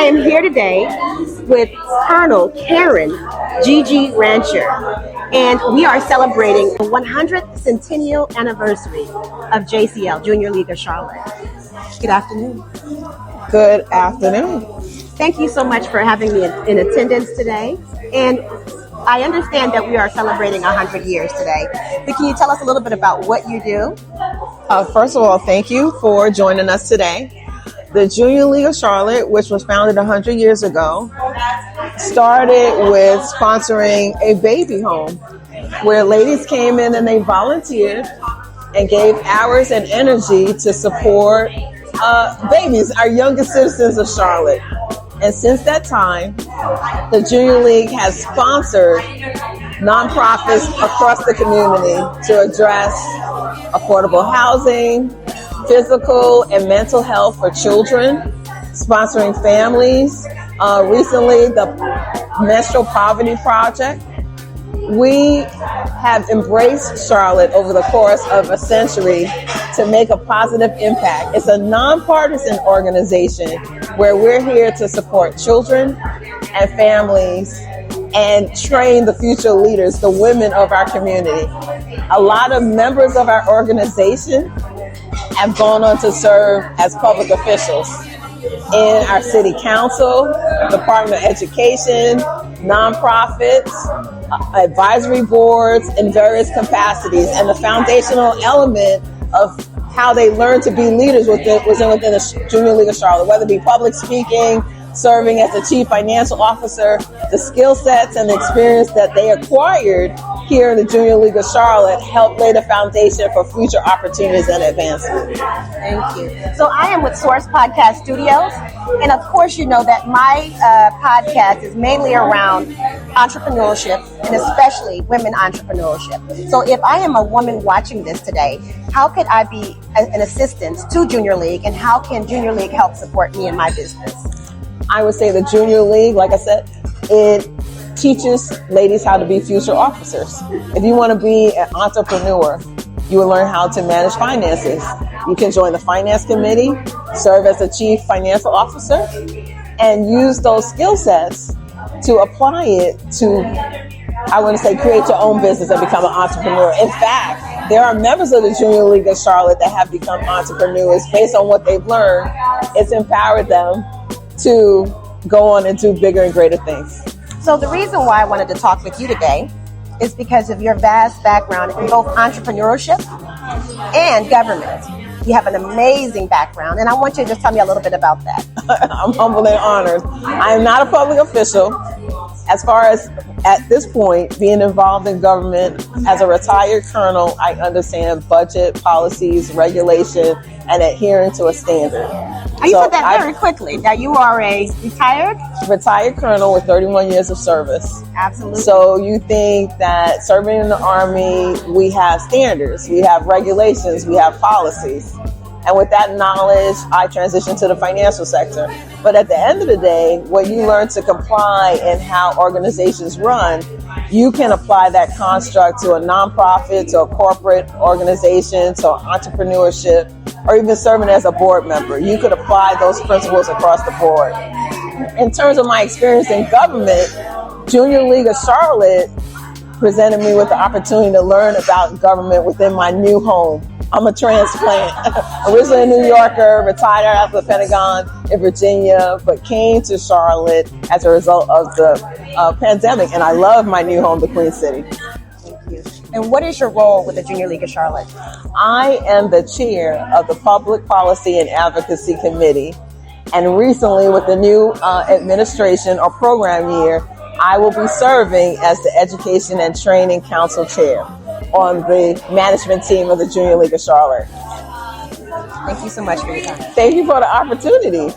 I am here today with Colonel Karen Gigi Rancher, and we are celebrating the 100th Centennial anniversary of JCL, Junior League of Charlotte. Good afternoon. Good afternoon. Thank you so much for having me in attendance today. And I understand that we are celebrating 100 years today. But can you tell us a little bit about what you do? First of all, thank you for joining us today. The Junior League of Charlotte, which was founded 100 years ago, started with sponsoring a baby home where ladies came in and they volunteered and gave hours and energy to support babies, our youngest citizens of Charlotte. And since that time, the Junior League has sponsored nonprofits across the community to address affordable housing, physical and mental health for children, sponsoring families. Recently, the Menstrual Poverty Project. We have embraced Charlotte over the course of a century to make a positive impact. It's a nonpartisan organization where we're here to support children and families and train the future leaders, the women of our community. A lot of members of our organization have gone on to serve as public officials in our city council, Department of Education, nonprofits, advisory boards in various capacities. And the foundational element of how they learn to be leaders within the Junior League of Charlotte, whether it be public speaking, serving as the chief financial officer, the skill sets and the experience that they acquired here in the Junior League of Charlotte help lay the foundation for future opportunities and advancement. Thank you. So I am with Source Podcast Studios, and of course you know that my podcast is mainly around entrepreneurship and especially women entrepreneurship. So if I am a woman watching this today, how could I be an assistant to Junior League, and how can Junior League help support me in my business? I would say the Junior League, like I said, it teaches ladies how to be future officers. If you want to be an entrepreneur, you will learn how to manage finances. You can join the finance committee, serve as a chief financial officer, and use those skill sets to apply it to, I want to say, create your own business and become an entrepreneur. In fact, there are members of the Junior League of Charlotte that have become entrepreneurs based on what they've learned. It's empowered them to go on and do bigger and greater things. So the reason why I wanted to talk with you today is because of your vast background in both entrepreneurship and government. You have an amazing background, and I want you to just tell me a little bit about that. I'm humbled and honored. I am not a public official. As far as at this point, being involved in government as a retired colonel, I understand budget, policies, regulation, and adhering to a standard. You said that very quickly. Now you are a retired colonel with 31 years of service. Absolutely. So you think that serving in the Army, we have standards, we have regulations, we have policies. And with that knowledge, I transitioned to the financial sector. But at the end of the day, what you learn to comply in how organizations run, you can apply that construct to a nonprofit, to a corporate organization, to entrepreneurship, or even serving as a board member. You could apply those principles across the board. In terms of my experience in government, Junior League of Charlotte presented me with the opportunity to learn about government within my new home. I'm a transplant, originally a New Yorker, retired after the Pentagon in Virginia, but came to Charlotte as a result of the pandemic. And I love my new home, the Queen City. Thank you. And what is your role with the Junior League of Charlotte? I am the chair of the Public Policy and Advocacy Committee. And recently, with the new administration or program year, I will be serving as the Education and Training Council Chair on the management team of the Junior League of Charlotte. Thank you so much for your time. Thank you for the opportunity.